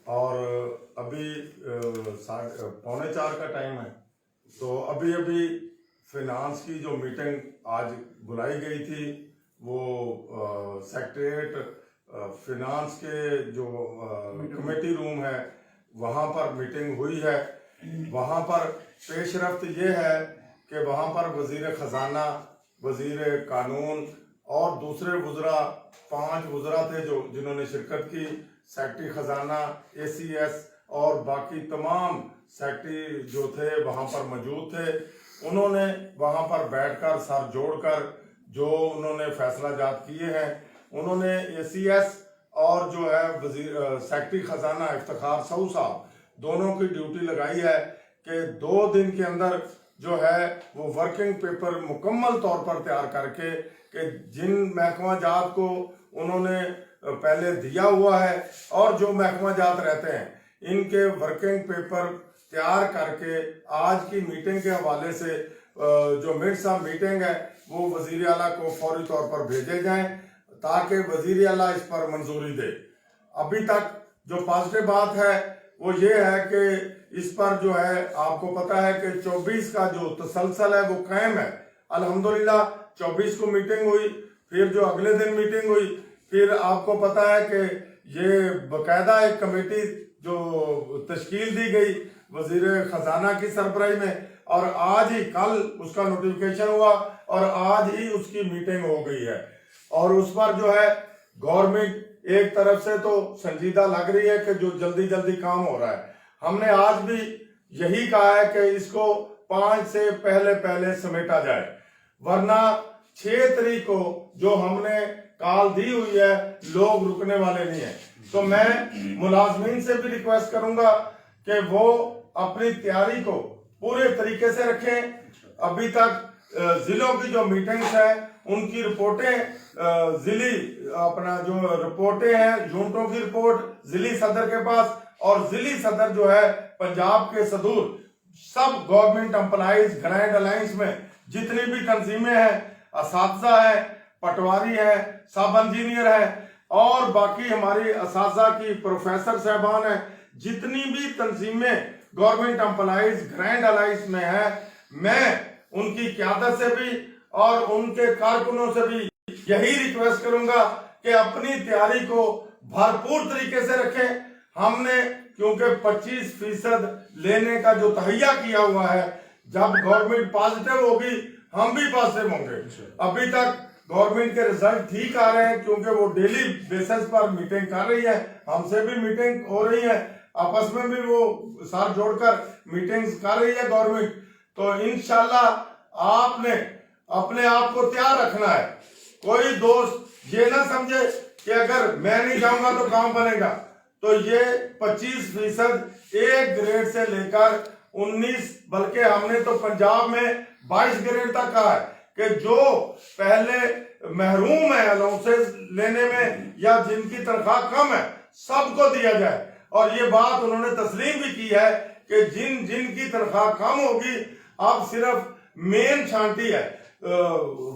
اور ابھی 3:45 کا ٹائم ہے، تو ابھی فنانس کی جو میٹنگ آج بلائی گئی تھی وہ سیکریٹریٹ فنانس کے جو کمیٹی روم ہے وہاں پر میٹنگ ہوئی ہے۔ وہاں پر پیش رفت یہ ہے کہ وہاں پر وزیر خزانہ، وزیر قانون اور دوسرے وزراء 5 وزراء تھے جنہوں نے شرکت کی، سیکرٹری خزانہ، اے سی ایس اور باقی تمام سیکرٹری جو تھے وہاں پر موجود تھے۔ انہوں نے وہاں پر بیٹھ کر سر جوڑ کر جو انہوں نے فیصلہ جات کیے ہیں، انہوں نے اے سی ایس اور جو ہے سیکرٹری خزانہ افتخار سعود صاحب دونوں کی ڈیوٹی لگائی ہے کہ 2 دن کے اندر جو ہے وہ ورکنگ پیپر مکمل طور پر تیار کر کے کہ جن محکمہ جات کو انہوں نے پہلے دیا ہوا ہے اور جو محکمہ جات رہتے ہیں ان کے ورکنگ پیپر تیار کر کے آج کی میٹنگ کے حوالے سے جو منٹس آف میٹنگ ہے وہ وزیر اعلیٰ کو فوری طور پر بھیجے جائیں تاکہ وزیر اعلیٰ اس پر منظوری دے۔ ابھی تک جو پازیٹیو بات ہے وہ یہ ہے کہ اس پر جو ہے آپ کو پتا ہے کہ 24 کا جو تسلسل ہے وہ قائم ہے۔ الحمدللہ 24 کو میٹنگ ہوئی، پھر جو اگلے دن میٹنگ ہوئی، پھر آپ کو پتا ہے کہ یہ باقاعدہ ایک کمیٹی جو تشکیل دی گئی وزیر خزانہ کی سربراہی میں، اور آج ہی کل اس کا نوٹیفیکیشن ہوا اور آج ہی اس کی میٹنگ ہو گئی ہے۔ اور اس پر جو ہے گورنمنٹ ایک طرف سے تو سنجیدہ لگ رہی ہے کہ جو جلدی جلدی کام ہو رہا ہے۔ ہم نے آج بھی یہی کہا ہے کہ اس کو 5 سے پہلے سمیٹا جائے، ورنہ 6 تاریخ کو جو ہم نے کال دی ہوئی ہے لوگ رکنے والے نہیں ہیں۔ تو میں ملازمین سے بھی ریکویسٹ کروں گا کہ وہ اپنی تیاری کو پورے طریقے سے رکھیں۔ ابھی تک ضلعوں کی جو میٹنگز ہیں ان کی رپورٹیں ضلعی اپنا جو رپورٹیں ہیں یونٹوں کی رپورٹ ضلعی صدر کے پاس، اور ضلعی صدر جو ہے پنجاب کے صدور سب گورنمنٹ امپلائیز گرینڈ الائنس میں جتنی بھی تنظیمیں ہیں، اساتذہ ہیں، پٹواری ہیں، سب انجینئر ہیں اور باقی ہماری اساتذہ کی پروفیسر صاحبان ہیں، جتنی بھی تنظیمیں گورنمنٹ امپلائیز گرینڈ الائنس میں ہیں، میں ان کی قیادت سے بھی اور ان کے کارکنوں سے بھی یہی ریکویسٹ کروں گا کہ اپنی تیاری کو بھرپور طریقے سے رکھیں۔ ہم نے کیونکہ 25% لینے کا جو تہیہ کیا ہوا ہے، جب گورنمنٹ پازیٹیو ہوگی ہم بھی پازیٹیو ہوں گے۔ ابھی تک گورنمنٹ کے رزلٹ ٹھیک آ رہے ہیں کیونکہ وہ ڈیلی بیسس پر میٹنگ کر رہی ہے، ہم سے بھی میٹنگ ہو رہی ہے، آپس میں بھی وہ سر جوڑ کر میٹنگز کر رہی ہے گورنمنٹ۔ تو انشاءاللہ آپ نے اپنے آپ کو تیار رکھنا ہے۔ کوئی دوست یہ نہ سمجھے کہ اگر میں نہیں جاؤں گا تو کام بنے گا۔ تو یہ 25% ایک گریڈ سے لے کر 19، بلکہ ہم نے تو پنجاب میں 22 گریڈ تک کہا ہے کہ جو پہلے محروم ہیں الاؤنسز لینے میں یا جن کی تنخواہ کم ہے سب کو دیا جائے۔ اور یہ بات انہوں نے تسلیم بھی کی ہے کہ جن کی تنخواہ کم ہوگی اب صرف مین چھانٹی ہے،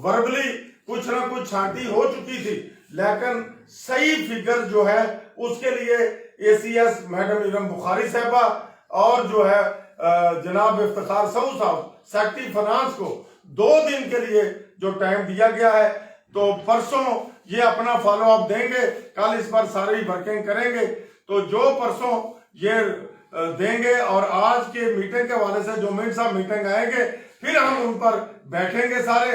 وربلی کچھ نہ کچھ چھانٹی ہو چکی تھی، لیکن صحیح فگر جو ہے اس کے لیے اے سی ایس میڈم ارم بخاری صاحبہ اور جو ہے جناب افتخار سعود صاحب سیکرٹری فنانس کو 2 دن کے لیے جو ٹائم دیا گیا ہے، تو پرسوں یہ اپنا فالو اپ دیں گے، کل اس پر ساری ورکنگ کریں گے۔ تو جو پرسوں یہ دیں گے اور آج کے میٹنگ کے حوالے سے جو منٹس آف میٹنگ آئیں گے پھر ہم ان پر بیٹھیں گے سارے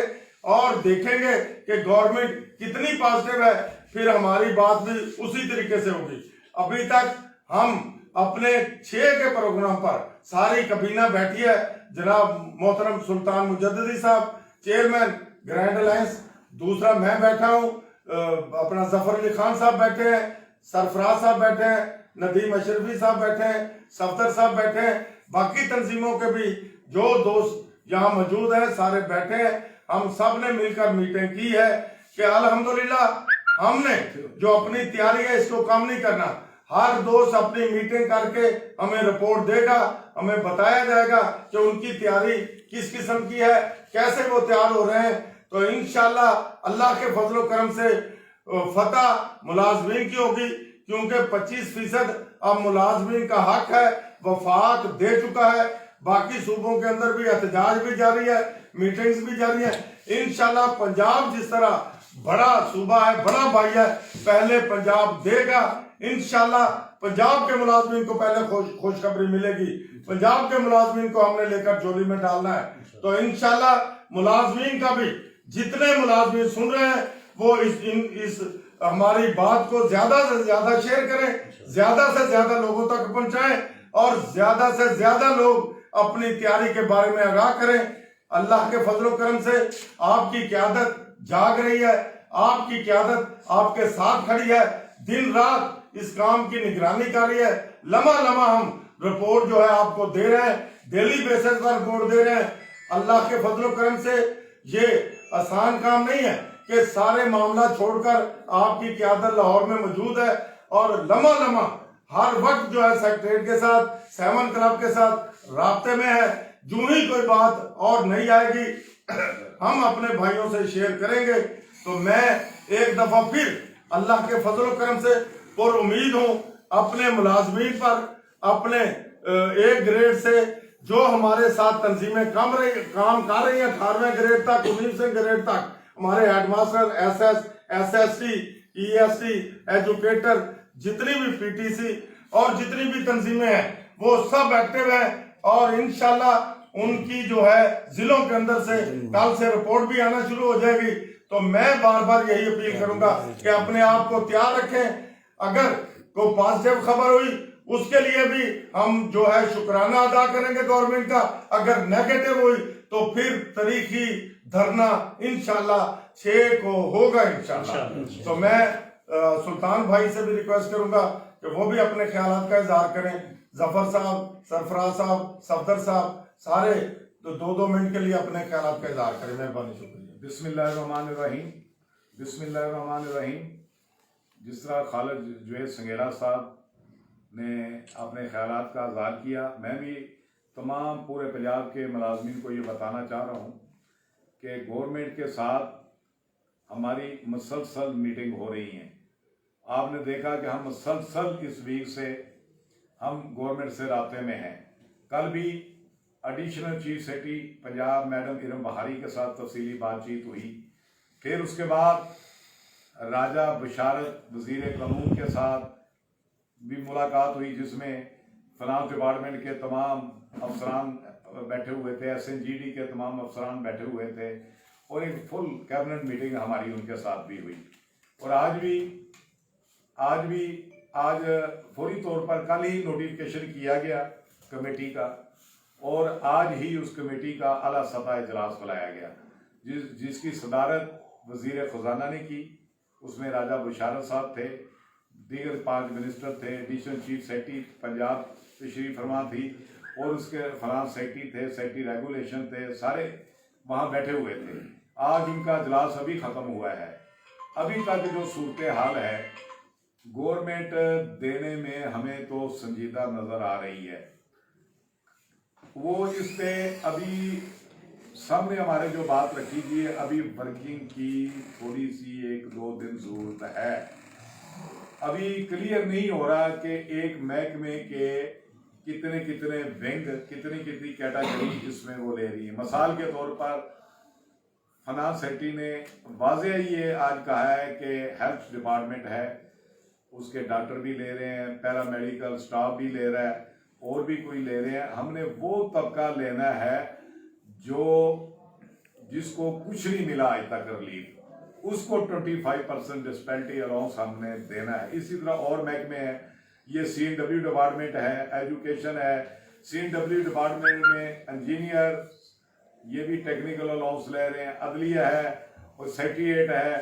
اور دیکھیں گے کہ گورنمنٹ کتنی پازیٹیو ہے، پھر ہماری بات بھی اسی طریقے سے ہوگی۔ ابھی تک ہم اپنے 6 کے پروگرام پر ساری کابینہ بیٹھی ہے، جناب محترم سلطان مجددی صاحب چیئرمین گرینڈ الائنس، دوسرا میں بیٹھا ہوں، اپنا ظفر علی خان صاحب بیٹھے ہیں، سرفراز صاحب بیٹھے ہیں، ندیم اشرفی صاحب بیٹھے ہیں، صفدر صاحب بیٹھے ہیں، باقی تنظیموں کے بھی جو دوست یہاں موجود ہیں سارے بیٹھے ہیں۔ ہم سب نے مل کر میٹنگ کی ہے کہ الحمدللہ ہم نے جو اپنی تیاری ہے اس کو کم نہیں کرنا۔ ہر دوست اپنی میٹنگ کر کے ہمیں رپورٹ دے گا، ہمیں بتایا جائے گا کہ ان کی تیاری کس قسم کی ہے، کیسے وہ تیار ہو رہے ہیں۔ تو انشاءاللہ اللہ کے فضل و کرم سے فتح ملازمین کی ہوگی، क्योंकि 25% अब मुलाजमीन का हक है, वफाक दे चुका है। बाकी सूबों के अंदर भी एहतजाज भी जारी है, मीटिंग्स भी जारी है। इंशाल्लाह पंजाब जिस तरह बड़ा सूबा है, बड़ा भाई है, पहले पंजाब देगा। इंशाल्लाह पंजाब के मुलाजमीन को पहले खुशखबरी मिलेगी। पंजाब के मुलाजमीन को हमने लेकर झोली में डालना है। तो इंशाल्लाह मुलाजमीन का भी, जितने मुलाजमीन सुन रहे हैं वो इस हमारी बात को ज्यादा से ज्यादा शेयर करें, ज्यादा से ज्यादा लोगों तक पहुंचाएं और ज्यादा से ज्यादा लोग अपनी तैयारी के बारे में आगाह करें। अल्लाह के फजल करम से आपकी क़यादत जाग रही है, आपकी क़यादत आपके साथ खड़ी है, दिन रात इस काम की निगरानी कर रही है। लम्हा लम्हा हम रिपोर्ट जो है आपको दे रहे हैं, डेली बेसिस पर रिपोर्ट दे रहे हैं। अल्लाह के फजल करम से ये आसान काम नहीं है कि सारे मामला छोड़कर आपकी क़यादत लाहौर में मौजूद है और लम्हा लम्हा हर वक्त जो है सेक्रेटरीट के साथ, 7 क्लब के साथ राब्ते में है। जो ही कोई बात और नहीं आएगी हम अपने भाइयों से शेयर करेंगे। तो मैं एक दफा फिर अल्लाह के फजल करम से पुर उम्मीद हूँ अपने मुलाजमीन पर, अपने एक ग्रेड से जो हमारे साथ तंजीमें काम कर रही हैं, 18वें ग्रेड तक, 19वें ग्रेड तक, हमारे headmaster, SS, SST, EST, educator, जितनी भी PTC और जितनी भी तंजीमें हैं वो सब एक्टिव हैं और इंशाल्लाह उनकी जो है जिलों के अंदर से कल से रिपोर्ट भी आना शुरू हो जाएगी। तो मैं बार बार यही अपील करूंगा कि अपने आप को तैयार रखें। अगर कोई पॉजिटिव खबर हुई उसके लिए भी हम जो है शुक्राना अदा करेंगे गवर्नमेंट का। अगर नेगेटिव हुई तो फिर तारीखी धरना इंशाल्लाह 6 को होगा इंशाल्लाह। तो मैं सुल्तान भाई से भी रिक्वेस्ट करूंगा कि वो भी अपने ख्यालात का इजहार करें। जफर साहब, सरफराज साहब, सफदर साहब, सारे तो 2-2 मिनट के लिए अपने ख्यालात का इजहार करें। मेहरबानी, शुक्रिया। बिस्मिल्लाहिर्रहमानिर्रहीम, बिस्मिल्लाहिर्रहमानिर्रहीम। जिस तरह खालिद जुवैद संगेला साहब ने अपने ख्यालात का इजहार किया, मैं भी तमाम पूरे पंजाब के मुलाजमीन को ये बताना चाह रहा हूँ कि गवर्नमेंट के साथ हमारी मुसलसल मीटिंग हो रही हैं। आपने देखा कि हम मुसलसल इस वीक से हम गवर्नमेंट से राब्ते में हैं। कल भी additional chief secretary Punjab madam Iram बहारी के साथ तफसीली बातचीत हुई। फिर उसके बाद राजा बशारत वज़ीर कानून के साथ भी मुलाकात हुई, जिसमें फाइनेंस डिपार्टमेंट के तमाम अफसरान बैठे हुए थे, SNGD के तमाम अफसरान बैठे हुए थे और एक फुल कैबिनेट मीटिंग हमारी उनके साथ भी हुई। और आज फौरी तौर पर कल ही नोटिफिकेशन किया गया कमेटी का और आज ही उस कमेटी का आला सतह इजलास बुलाया गया, जिसकी सदारत वज़ीर ख़जाना ने की। उसमें राजा बशारत साहब थे, दीगर 5 मिनिस्टर थे, एडिशनल चीफ सेक्रेटरी पंजाब तशरीफ फरमा थी और उसके फाइनेंस सेक्रेटरी थे, सेक्रेटरी रेगुलेशन थे, सारे वहाँ बैठे हुए थे। आज उनका इजलास अभी ख़त्म हुआ है। अभी तक जो सूरत हाल है गवर्नमेंट देने में हमें तो संजीदा नज़र आ रही है। वो इस पे अभी सामने हमारे जो बात रखी गई है, अभी वर्किंग की थोड़ी सी 1-2 दिन ज़रूरत है। अभी क्लियर नहीं हो रहा कि एक महकमे के कितने विंग, कितनी कैटेगरी इसमें वो ले रही है। मिसाल के तौर पर फाइनेंस सेक्रेटरी ने वाज़ेह ये आज कहा है कि हेल्थ डिपार्टमेंट है, उसके डॉक्टर भी ले रहे हैं, पैरामेडिकल स्टाफ भी ले रहा है और भी कोई ले रहे हैं। हमने वो तबका लेना है जिसको कुछ नहीं मिला आज तक रिलीफ, उसको 25% डिस्पेलिटी अलाउंस हमने देना है। इसी तरह और महकमे हैं, ये CNW डिपार्टमेंट है, एजुकेशन है, CNW डिपार्टमेंट में इंजीनियर ये भी टेक्निकल अलाउंस ले रहे हैं, अदलिया है और सेक्रेटरीट है,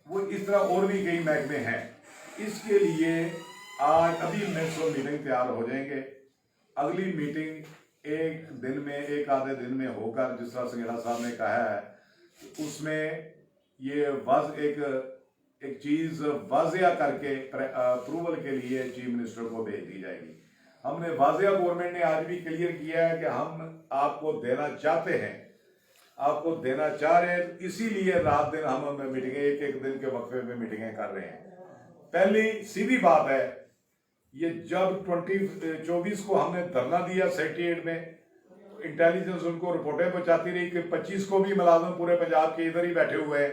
वो इस तरह और भी कई महकमे हैं। इसके लिए आज अभी मिनिस्टर मीटिंग तैयार हो जाएंगे। अगली मीटिंग एक आधे दिन में होकर, जिस तरह संगेला साहब ने कहा है, उसमें ये एक चीज़ वाज़ेह करके अप्रूवल के लिए चीफ मिनिस्टर को भेज दी जाएगी। हमने वाज़ेह गवर्नमेंट ने आज भी क्लियर किया है कि हम आपको देना चाहते हैं, आपको देना चाह रहे हैं, इसीलिए रात दिन हम मीटिंगें एक दिन के वक्फे में मीटिंगें कर रहे हैं। पहली सीधी बात है, ये जब 2024 को हमने धरना दिया सेक्रेटेरिएट में, इंटेलिजेंस उनको रिपोर्टें पहुंचाती रही कि 25 को भी मुलाजिम पूरे पंजाब के इधर ही बैठे हुए हैं,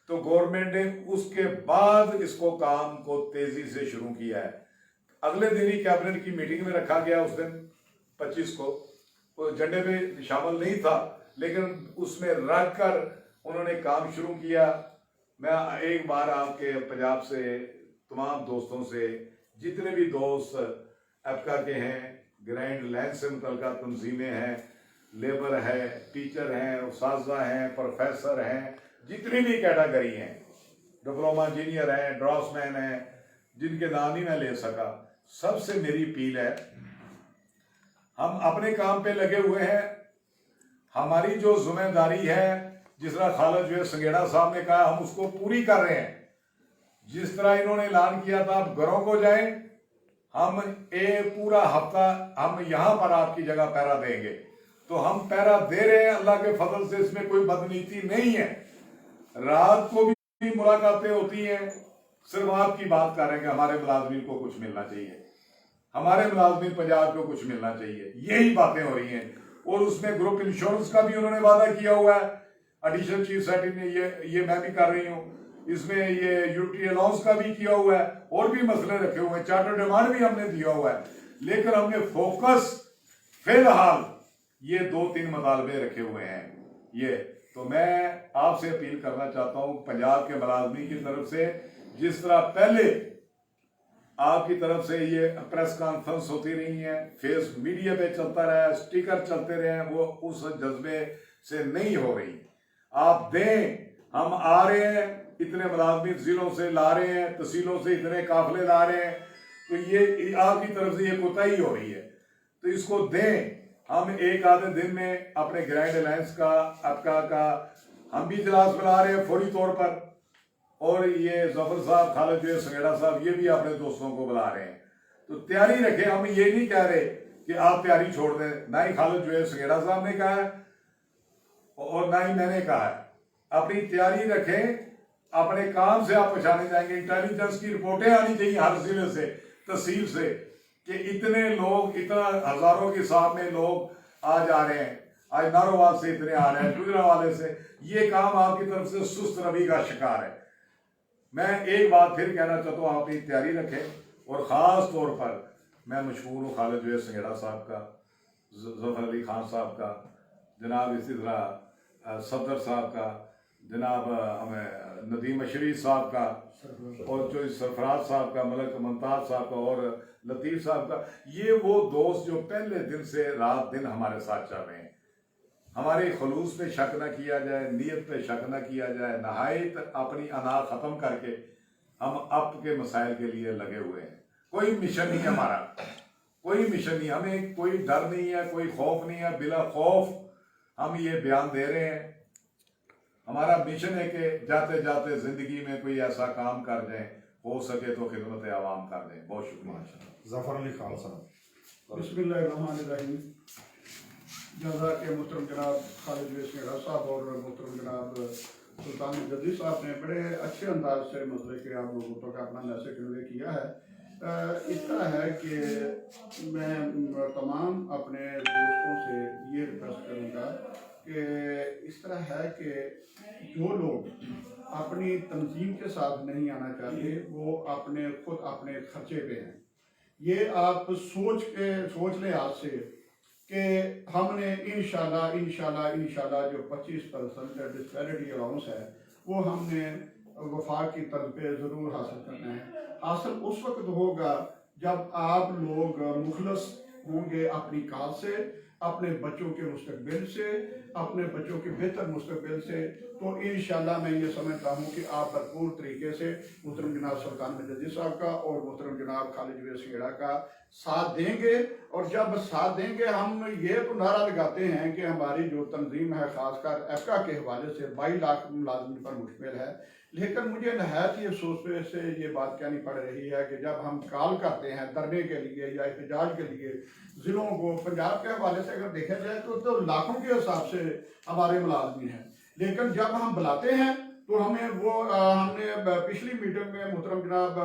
तो गवर्नमेंट ने उसके बाद इसको काम को तेजी से शुरू किया है। अगले दिन ही कैबिनेट की मीटिंग में रखा गया, उस दिन 25 को, वो एजेंडे में शामिल नहीं था, लेकिन उसमें रख कर उन्होंने काम शुरू किया। मैं एक बार आपके पंजाब से तमाम दोस्तों से, जितने भी दोस्त एप्का के हैं, ग्रैंड लैंड से मुतल्लिका तंजीमें हैं, लेबर है, टीचर हैं, उस्ताज़ा हैं, प्रोफेसर हैं, जितनी भी कैटेगरी हैं, डिप्लोमा इंजीनियर हैं, ड्राफ्ट्समैन हैं, जिनके नाम ही मैं ले सका, सबसे मेरी अपील है, हम अपने काम पे लगे हुए हैं। हमारी जो जिम्मेदारी है, जिस तरह खालिद जो संगेड़ा साहब ने कहा, हम उसको पूरी कर रहे हैं। जिस तरह इन्होंने ऐलान किया था, आप घरों को जाएं, हम एक पूरा हफ्ता हम यहां पर आपकी जगह पहरा देंगे, तो हम पहरा दे रहे हैं। अल्लाह के फजल से इसमें कोई बदनीति नहीं है। रात को भी मुलाकातें होती हैं, सिर्फ आपकी बात कर रहे हैं कि हमारे मुलाजमीन को कुछ मिलना चाहिए, हमारे मुलाजमीन पंजाब को कुछ मिलना चाहिए, यही बातें हो रही हैं। और उसमें ग्रुप इंश्योरेंस का भी उन्होंने वादा किया हुआ है, एडिशनल चीफ सेक्रेटरी ने, ये मैं भी कर रही हूँ। इसमें ये यूटी अलाउंस का भी किया हुआ है, और भी मसले रखे हुए हैं, चार्टर डिमांड भी हमने दिया हुआ है, लेकिन हमने फोकस फिलहाल ये 2-3 मुतालबे रखे हुए हैं। ये तो मैं आपसे अपील करना चाहता हूँ पंजाब के मुलाजमीन की तरफ से, जिस तरह पहले आपकी तरफ से ये प्रेस कॉन्फ्रेंस होती रही है, फेस मीडिया पे चलता रहा, स्टिकर चलते रहे, वो उस जज्बे से नहीं हो रही। आप दें, हम आ रहे हैं, इतने मुलाजमीन जिलों से ला रहे हैं, तहसीलों से इतने काफिले ला रहे हैं, तो ये आपकी तरफ से ये कोताही हो रही है, तो इसको दें। हम एक आधे दिन में अपने ग्रैंड अलायंस का, एप्का का हम भी इजलास बुला रहे हैं फौरी तौर पर, और ये जफर साहब, खालिद जो संगेड़ा साहब, ये भी अपने दोस्तों को बुला रहे हैं। तो तैयारी रखें। हम ये नहीं कह रहे कि आप तैयारी छोड़ दें, ना ही खालिद जो संगेड़ा साहब ने कहा है और ना ही मैंने कहा है। अपनी तैयारी रखें, अपने काम से आप पहचाने जाएंगे। इंटेलिजेंस की रिपोर्टें आनी चाहिए हर जिले से, तहसील से, कि इतने लोग, इतना हजारों के हिसाब में लोग आ जा रहे हैं, आज नारोवाल से इतने आ रहे हैं, गुजरावाले से। ये काम आपकी तरफ से सुस्त रवि का शिकार है। मैं एक बात फिर कहना चाहता हूँ, आप अपनी तैयारी रखें, और ख़ास तौर पर मैं मशहूर हूँ खालिद जो संगेड़ा साहब का, जफर अली खान साहब का, जनाब इसी तरह सफदर साहब का, जनाब हमें नदीम अशरी साहब का, और जो सरफराज साहब का, मलक मुमताज साहब का, और लतीफ़ साहब का। ये वो दोस्त जो पहले दिन से रात दिन हमारे साथ चल रहे हैं। हमारे खलूस पे शक न किया जाए, नीयत पे शक न किया जाए, नहायत अपनी अना ख़त्म करके हम आपके मसाइल के लिए लगे हुए हैं। कोई मिशन नहीं है हमारा, कोई मिशन नहीं, हमें कोई डर नहीं है, कोई खौफ नहीं है। बिला खौफ हम ये बयान दे रहे हैं। हमारा मिशन है कि जाते जाते जिंदगी में कोई ऐसा काम कर जाए, हो सके तो खिदमत आवाम कर दें। बहुत शुक्रिया। जफर अली खान साहब। बिस्मिल्लाहिर्रहमानिर्रहीम। जज़ा के मुहतरम जनाब खालिद संगेड़ा साहब और मुहतरम जनाब सुल्तान जद्दी साहब ने बड़े अच्छे अंदाज से मसले के आप लोगों तक अपना मैसेज कन्वे किया है। इस तरह है कि मैं तमाम अपने दोस्तों से ये रिक्वेस्ट करूँगा कि इस तरह है कि जो लोग अपनी तंजीम के साथ नहीं आना चाहते, वो अपने खुद अपने खर्चे पे हैं। ये आप सोच लें आज से कि हमने इंशाल्लाह जो 25% डिस्पैरिटी अलाउंस है, वो हमने वफाक की तर्ज पे ज़रूर हासिल करना है। हासिल उस वक्त होगा जब आप लोग मुखलस होंगे अपनी काज से, अपने बच्चों के मुस्तकबिल से, अपने बच्चों के बेहतर मुस्तकबिल से। तो इंशाल्लाह मैं ये समझता हूँ कि आप भरपूर तरीके से मुहतरम जनाब सुल्तान जद्दी साहब का और मुहतरम जनाब खालिद संगेड़ा का साथ देंगे। और जब साथ देंगे, हम ये तो नारा लगाते हैं कि हमारी जो तंजीम है, ख़ासकर एप्का के हवाले से 22 लाख मुलाजमीन पर मुश्तमिल है, लेकिन मुझे नहायत ही अफसोस से ये बात कहनी पड़ रही है कि जब हम कॉल करते हैं धरने के लिए या एहतजाज के लिए ज़िलों को, पंजाब के हवाले से अगर देखा जाए तो लाखों के हिसाब से हमारे मुलाजमीन हैं, लेकिन जब हम बुलाते हैं تو ہم نے پچھلی میٹنگ میں محترم جناب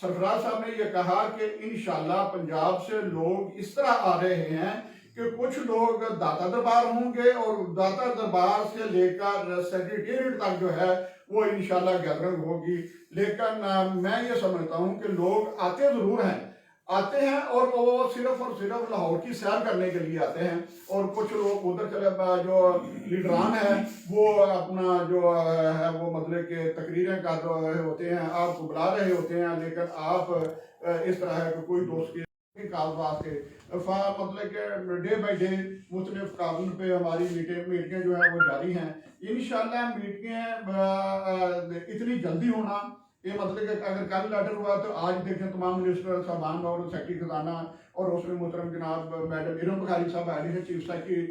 سرفراز صاحب نے یہ کہا کہ انشاءاللہ پنجاب سے لوگ اس طرح آ رہے ہیں کہ کچھ لوگ داتا دربار ہوں گے اور داتا دربار سے لے کر سیکریٹریٹ تک جو ہے وہ انشاءاللہ گیدرنگ ہوگی. لیکن میں یہ سمجھتا ہوں کہ لوگ آتے ضرور ہیں اور وہ صرف اور صرف لاہور کی سیر کرنے کے لیے آتے ہیں, اور کچھ لوگ ادھر چلے جو لیڈران ہیں وہ اپنا جو ہے وہ مطلب کہ تقریریں کر رہے ہوتے ہیں, آپ کو بلا رہے ہوتے ہیں, لیکن آپ اس طرح ہے کہ کوئی دوست کی کاغذات کے مطلب کہ ڈے بائی ڈے مختلف قابل پہ ہماری میٹنگیں جو ہے وہ جاری ہیں. انشاءاللہ میٹنگیں اتنی جلدی ہونا یہ مطلب کہ اگر کل لیٹر ہوا تو آج دیکھیں تمام منسٹر صاحبان اور سیکرٹری خزانہ اور اس میں محترم جناب میڈم ارم بخاری صاحب ایڈیشنل چیف سیکرٹری,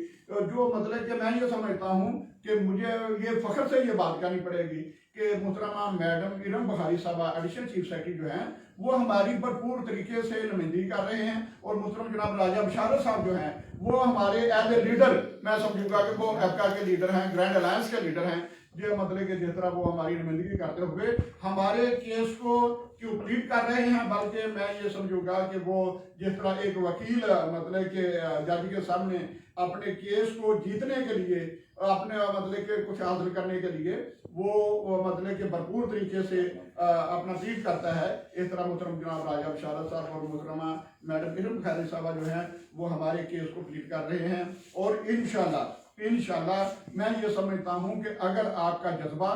جو مطلب کہ میں یہ سمجھتا ہوں کہ مجھے یہ فخر سے یہ بات کرنی پڑے گی کہ محترمہ میڈم ارم بخاری صاحب ایڈیشنل چیف سیکرٹری جو ہیں وہ ہماری بھرپور طریقے سے نمائندگی کر رہے ہیں, اور محترم جناب راجہ بشارت صاحب جو ہیں وہ ہمارے ایز اے لیڈر میں سمجھوں گا کہ وہ ایپکا کے لیڈر ہیں, گرینڈ الائنس کے لیڈر ہیں, جو مطلب کہ جس طرح وہ ہماری نمائندگی کرتے ہوئے ہمارے کیس کو کیوں پلیٹ کر رہے ہیں, بلکہ میں یہ سمجھوں گا کہ وہ جس طرح ایک وکیل مطلب کہ جج کے سامنے اپنے کیس کو جیتنے کے لیے اپنے مطلب کہ کچھ حاصل کرنے کے لیے وہ مطلب کہ بھرپور طریقے سے اپنا پلیٹ کرتا ہے, اس طرح محترم جناب راجہ بشارت صاحب اور محترمہ میڈم ارم بخاری صاحبہ جو ہیں وہ ہمارے کیس کو پلیٹ کر رہے ہیں. اور انشاءاللہ میں یہ سمجھتا ہوں کہ اگر آپ کا جذبہ,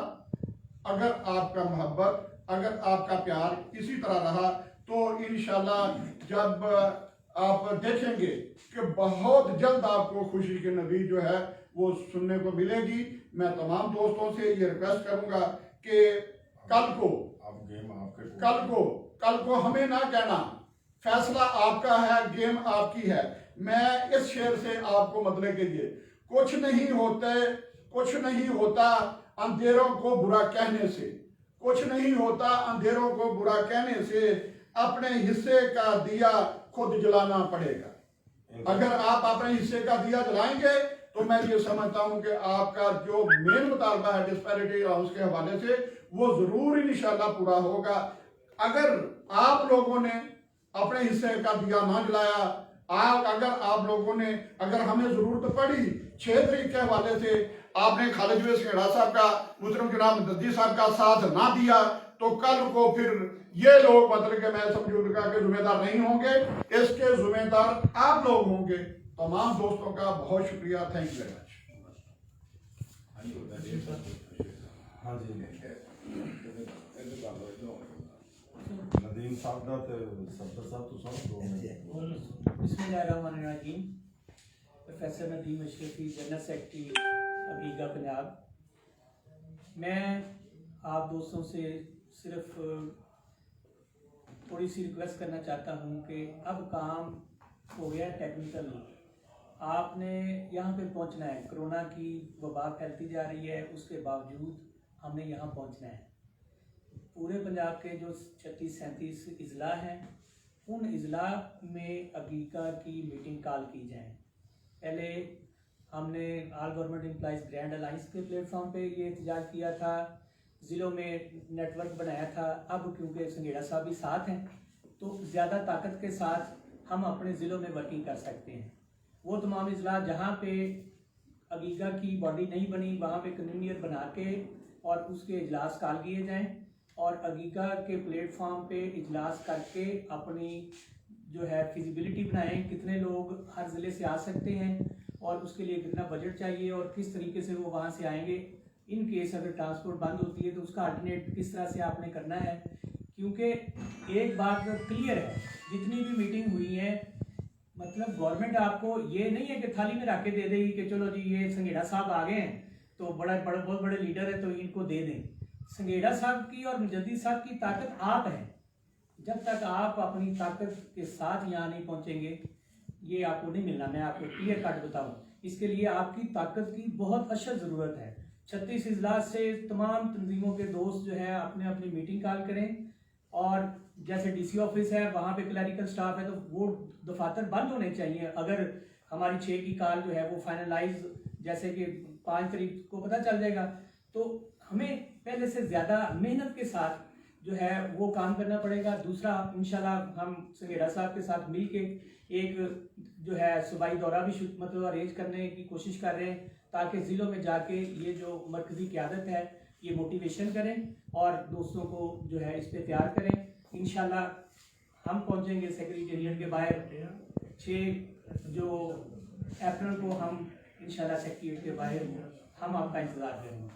اگر آپ کا محبت, اگر آپ کا پیار اسی طرح رہا تو انشاءاللہ جب آپ دیکھیں گے کہ بہت جلد آپ کو خوشی کی نوید جو ہے وہ سننے کو ملے گی. میں تمام دوستوں سے یہ ریکویسٹ کروں گا کہ کل کو ہمیں نہ کہنا فیصلہ آپ کا ہے, گیم آپ کی ہے. میں اس شعر سے آپ کو مطلب کہ یہ کچھ نہیں ہوتا اندھیروں کو برا کہنے سے, کچھ نہیں ہوتا اندھیروں کو برا کہنے سے, اپنے حصے کا دیا خود جلانا پڑے گا. اگر آپ اپنے حصے کا دیا جلائیں گے تو میں یہ سمجھتا ہوں کہ آپ کا جو مین مطالبہ ہے ڈسپیرٹی الاؤنس کے حوالے سے وہ ضرور انشاءاللہ پورا ہوگا. اگر آپ لوگوں نے اپنے حصے کا دیا نہ جلایا, اگر آپ لوگوں نے اگر ہمیں ضرورت پڑی 6 تاریخ کے حوالے سے آپ نے خالد سنگھیڑا صاحب کا, محترم جناب مددی صاحب کا ساتھ نہ دیا تو کل کو پھر یہ لوگ مطلب کہ میں سمجھوں گا کہ ذمہ دار نہیں ہوں گے, اس کے ذمہ دار آپ لوگ ہوں گے. تمام دوستوں کا بہت شکریہ. Thank you very much. Nadeem صاحب دا تے صدر صاحب تو سب دو بسم اللہ الرحمن الرحیم. پروفیسر ندیم اشرفی, جنرل سیکرٹری عقیقہ پنجاب. میں آپ دوستوں سے صرف تھوڑی سی ریکویسٹ کرنا چاہتا ہوں کہ اب کام ہو گیا ٹیکنیکل, آپ نے یہاں پہ پہنچنا ہے. کرونا کی وبا پھیلتی جا رہی ہے, اس کے باوجود ہم نے یہاں پہنچنا ہے. پورے پنجاب کے جو 36-37 اضلاع ہیں ان اضلاع میں عقیقہ کی میٹنگ کال کی جائیں. پہلے ہم نے آل گورنمنٹ امپلائیز گرینڈ الائنس کے پلیٹ فارم پہ یہ احتجاج کیا تھا, ضلعوں میں نیٹ ورک بنایا تھا. اب کیونکہ سنگھیڑا صاحب بھی ساتھ ہیں تو زیادہ طاقت کے ساتھ ہم اپنے ضلعوں میں ورکنگ کر سکتے ہیں. وہ تمام اضلاع جہاں پہ عقیقہ کی باڈی نہیں بنی وہاں پہ کنوینئر بنا کے اور اس کے اجلاس کال کیے جائیں, اور عقیقہ کے پلیٹ فارم پہ اجلاس کر کے اپنی جو ہے فیزیبلٹی بنائیں, کتنے لوگ ہر ضلع سے آ سکتے ہیں اور اس کے لیے کتنا بجٹ چاہیے اور کس طریقے سے وہ وہاں سے آئیں گے. ان کیس اگر ٹرانسپورٹ بند ہوتی ہے تو اس کا الٹرنیٹ کس طرح سے آپ نے کرنا ہے. کیونکہ ایک بات کلیئر ہے, جتنی بھی میٹنگ ہوئی ہیں مطلب گورنمنٹ آپ کو یہ نہیں ہے کہ تھالی میں رکھ کے دے دے گی کہ چلو جی یہ سنگھیڑا صاحب آ گئے ہیں تو بہت بڑے لیڈر ہیں تو ان کو دے دیں. سنگھیڑا صاحب کی اور مجدی صاحب کی طاقت آپ ہیں. جب تک آپ اپنی طاقت کے ساتھ یہاں نہیں پہنچیں گے یہ آپ کو نہیں ملنا. میں آپ کو کلیئر کٹ بتاؤں, اس کے لیے آپ کی طاقت کی بہت اشد ضرورت ہے. 36 اضلاع سے تمام تنظیموں کے دوست جو ہے اپنے اپنی میٹنگ کال کریں, اور جیسے ڈی سی آفس ہے وہاں پہ کلیریکل سٹاف ہے تو وہ دفاتر بند ہونے چاہیے. اگر ہماری 6 کی کال جو ہے وہ فائنلائز جیسے کہ 5 تاریخ کو پتہ چل جائے گا تو ہمیں पहले से ज़्यादा मेहनत के साथ जो है वो काम करना पड़ेगा। दूसरा, इंशाल्लाह हम संघेड़ा साहब के साथ मिल के एक जो है सूबाई दौरा भी मतलब अरेंज करने की कोशिश कर रहे हैं, ताकि ज़िलों में जाके ये जो मरकज़ी क़यादत है ये मोटिवेशन करें और दोस्तों को जो है इस पे तैयार करें। इंशाल्लाह हम पहुंचेंगे सेक्रेटेरिएट के बाहर 6 जो अप्रैल को हम इंशाल्लाह सेक्रेटेरिएट के बाहर हम आपका इंतज़ार करेंगे।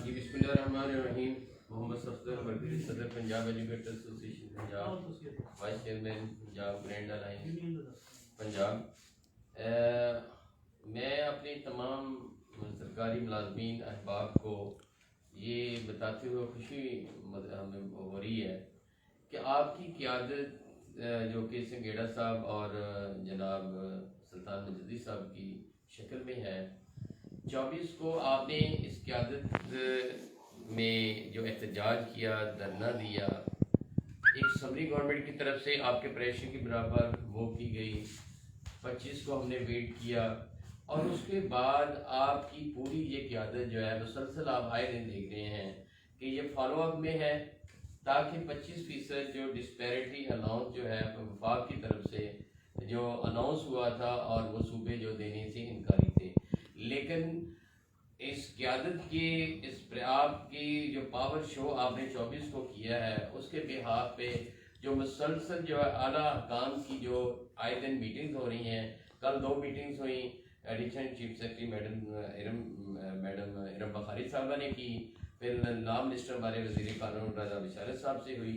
जी बिस्मिल्लाहिर्रहमानिर्रहीम। मोहम्मद सफदर, मरकज़ी सदर Punjab educator association Punjab, vice chairman Punjab grand alliance Punjab. मैं अपने तमाम सरकारी मुलाजमीन अहबाब को ये बताते हुए खुशी हमें हो रही है कि आपकी क़यादत जो कि संघेड़ा साहब और जनाब सुल्तान मजदी साहब की शक्ल में है, 24 को आपने इस क़यादत में जो एहतजाज किया, धरना दिया, एक समरी गवर्नमेंट की तरफ से आपके प्रेशर की बराबर वो की गई। 25 को हमने वेट किया और उसके बाद आपकी पूरी ये क़यादत जो है मुसलसल आप आए दिन देख रहे हैं कि ये फॉलो अप में है, ताकि 25% जो डिस्पैरिटी अनाउंस जो है वफाक की तरफ से जो अनाउंस हुआ था और वो सूबे जो देने से इनकारी थे, लेकिन इस क़यादत की इस आपकी जो पावर शो आपने 24 को किया है, उसके बिहाफ पे जो मुसलसल जो है आला काम की जो आए दिन मीटिंग्स हो रही हैं, कल 2 मीटिंग्स हुई, additional chief secretary madam Iram बखारी साहबा ने की, फिर लॉ मिनिस्टर हमारे वज़ीर कानून रज़ा बिशारत साहब से हुई।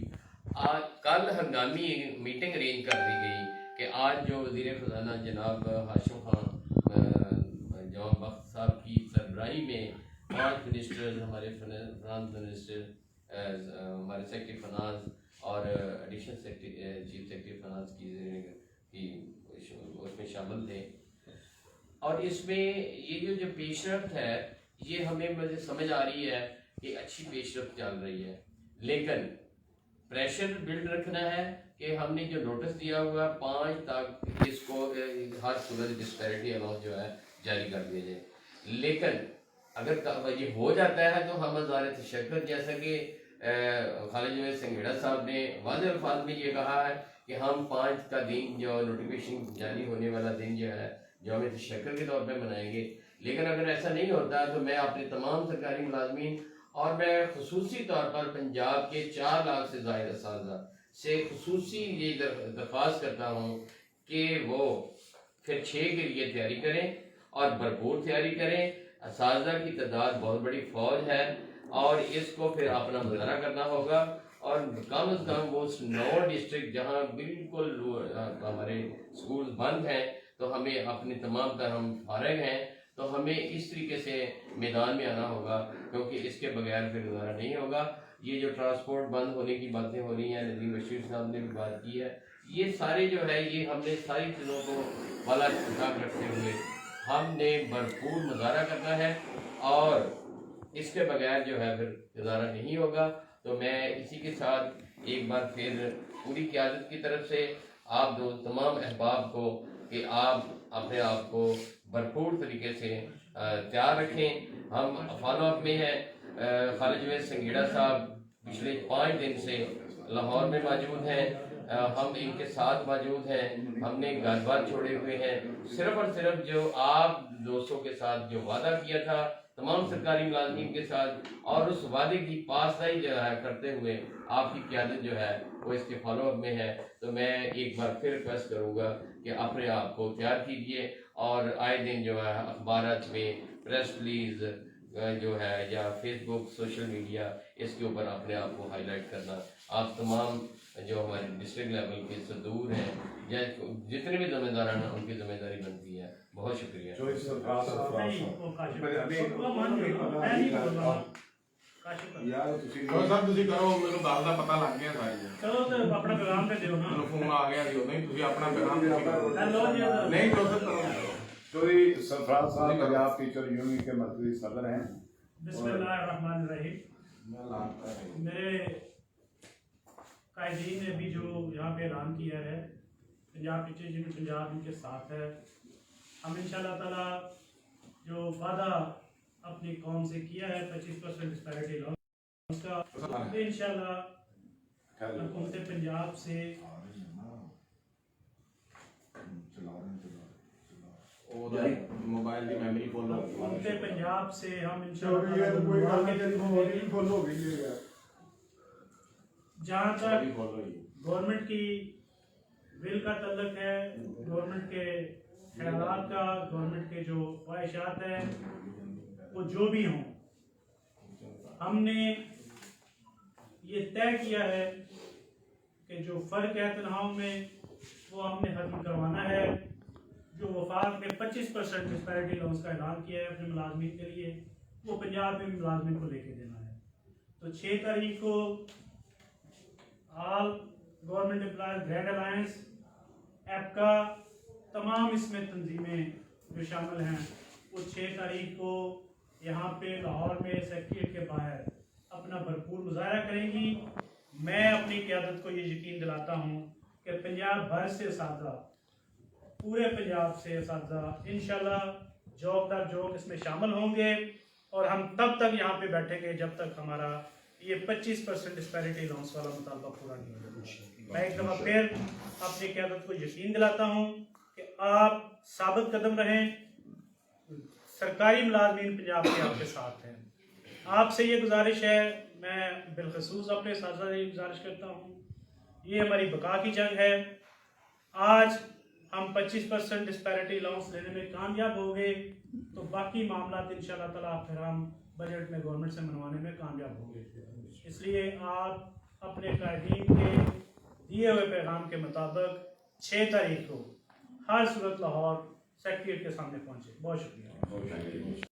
आज कल हंगामी मीटिंग अरेंज कर दी गई कि आज जो वज़ीर ख़जाना जनाब हाशिम खान जवान बख्त साहब की सरबराही में 5 मिनिस्टर्स, हमारे फाइनेंस मिनिस्टर, हमारे सेक्रेटरी फाइनेंस और additional secretary chief secretary finance की उसमें शामिल थे। और इसमें ये जो पेशरफ्त है ये हमें मुझे समझ आ रही है कि अच्छी पेशरफ्त चल रही है, लेकिन प्रेशर बिल्ड रखना है कि हमने जो नोटिस दिया हुआ 5 तक इसको हर सूरत डिस्पैरिटी अनाउंस जो है जारी कर दिया जाए। लेकिन अगर ये हो जाता है तो हम हज़ारे तशक्कुर, जैसा कि खालिद संघेड़ा साहब ने वाज़ेह अल्फाज में ये कहा है कि हम 5 का दिन जो नोटिफिकेशन जारी होने वाला दिन जो है जो हमें तशक्कुर के तौर पर मनाएंगे। लेकिन अगर ऐसा नहीं होता तो मैं अपने तमाम सरकारी मुलाजमीन और मैं खुसूसी तौर पर पंजाब के 4 लाख से ज़ायद असातिज़ा से खुसूसी ये दरख्वास्त करता हूँ कि वो फिर 6 के लिए तैयारी करें और भरपूर तैयारी करें। असातिज़ा की तादाद बहुत बड़ी फौज है और इसको फिर अपना मुजाहरा करना होगा, और कम अज़ कम वो 9 डिस्ट्रिक्ट जहाँ बिल्कुल हमारे स्कूल बंद हैं तो हमें अपने तमाम तर हम फारग हैं तो हमें इस तरीके से मैदान में आना होगा, क्योंकि इसके बगैर फिर गुजारा नहीं होगा। ये जो ट्रांसपोर्ट बंद होने की बातें हो रही हैं, नदीम बशीर साहब ने भी बात की है, ये सारे जो है ये हमने सारी चीज़ों को वाला हिसाब रखते हुए हमने भरपूर मुजाहरा करना है और इसके बगैर जो है फिर गुजारा नहीं होगा। तो मैं इसी के साथ एक बार फिर पूरी क़यादत की तरफ से आप दो तमाम अहबाब को कि आप अपने आप को भरपूर तरीके से तैयार रखें। हम फॉलो अप में हैं। खालिद संघेड़ा साहब पिछले 5 दिन से लाहौर में मौजूद हैं, हम इनके साथ मौजूद हैं। हमने घर बार छोड़े हुए हैं, सिर्फ और सिर्फ जो आप दोस्तों के साथ जो वादा किया था तमाम सरकारी मुलाजमीन के साथ, और उस वादे की पासदारी जो है करते हुए आपकी क़यादत जो है वो इसके फॉलो अप में है। तो मैं एक बार फिर रिक्वेस्ट करूँगा कि अपने आप को तैयार कीजिए और आए दिन जो है अखबारात में प्रेस रिलीज जो है या फेसबुक सोशल मीडिया इसके ऊपर अपने आप को हाईलाइट करना। आप तमाम जो हमारे डिस्ट्रिक्ट लेवल के सदूर हैं या जितने भी जिम्मेदार हैं उनकी जिम्मेदारी बनती है। बहुत शुक्रिया। ਸਾਹਿਬ ਤੁਸੀਂ ਕਰੋ, ਮੈਨੂੰ ਗੱਲ ਦਾ ਪਤਾ ਲੱਗ ਗਿਆ ਸਾਰੀ। ਚਲੋ ਤੇ ਆਪਣਾ ਪੈਗਾਮ ਤੇ ਦਿਓ ਨਾ। ਮੈਨੂੰ ਫੋਨ ਆ ਗਿਆ ਸੀ ਉਦੋਂ ਹੀ, ਤੁਸੀਂ ਆਪਣਾ ਪੈਗਾਮ ਕਰੋ। हेलो जी। ਨਹੀਂ ਜੋਸਫ ਕਰੋ। चौधरी सरफराज साहब पंजाब टीचर यूनियन के मरकजी सदर हैं। बिस्मिल्लाहिर्रहमानिर्रहीम। मेरे कायदीन ने भी जो यहाँ पे ऐलान किया है पंजाब टीचर यूनियन पंजाब इनके साथ है। हम इंशाल्लाह ताला जो वादा अपनी कौम से किया है 25% डिस्पैरिटी अलाउंस का, इंशाल्लाह हुकूमत पंजाब से मोबाइल की मेमोरी फुल हो हुकूमत पंजाब से हम चोरी है तो कोई गल नहीं, तेरी मेमोरी भी फुल हो गई है यार। जहाँ तक फुल हुई गवर्नमेंट की विल का तल्लक है, गवर्नमेंट के ख्यालात का, गवर्नमेंट के जो ख्वाहिशात हैं वो जो भी हों, हमने ये तय किया है कि जो फ़र्क है तनख्वाहों में वो हमने ख़त्म करवाना है। जो वफाक ने 25% डिस्पैरिटी अलाउंस का ऐलान किया है अपने मुलाजमीन के लिए, वो पंजाब में मुलाजमीन को लेके देना है। तो 6 तारीख को all government employees grand alliance एपका तमाम इसमें तंजीमें जो शामिल हैं वो 6 तारीख को यहाँ पे लाहौर में सेक्रेटेरिएट के बाहर अपना भरपूर मुजाहरा करेंगी। मैं अपनी क़यादत को ये यकीन दिलाता हूँ कि पंजाब भर से असातिज़ा, पूरे पंजाब से असातिज़ा इंशाल्लाह जॉब दर जॉब इसमें शामिल होंगे और हम तब तक यहाँ पे बैठेंगे जब तक हमारा ये 25% डिस्पैरिटी अलाउंस वाला मुतालबा पूरा नहीं होगा। मैं एक दफ़ा फिर अपनी क़यादत को यकीन दिलाता हूँ कि आप साबित कदम रहें, सरकारी मुलाजमीन पंजाब के आपके साथ हैं। आपसे ये गुजारिश है, मैं बिलखसूस अपने साथ ये गुजारिश करता हूँ, ये हमारी बका की जंग है। आज हम 25% डिस्पैरिटी अलाउंस लेने में कामयाब हो गए तो बाकी मामला इंशाल्लाह ताला फिर हम बजट में गवर्नमेंट से मनवाने में कामयाब होंगे। इसलिए आप अपने कायदीन के दिए हुए पैगाम के मुताबिक 6 तारीख को हर सूरत लाहौर सेक्रेटेरिएट के सामने पहुँचे। बहुत शुक्रिया।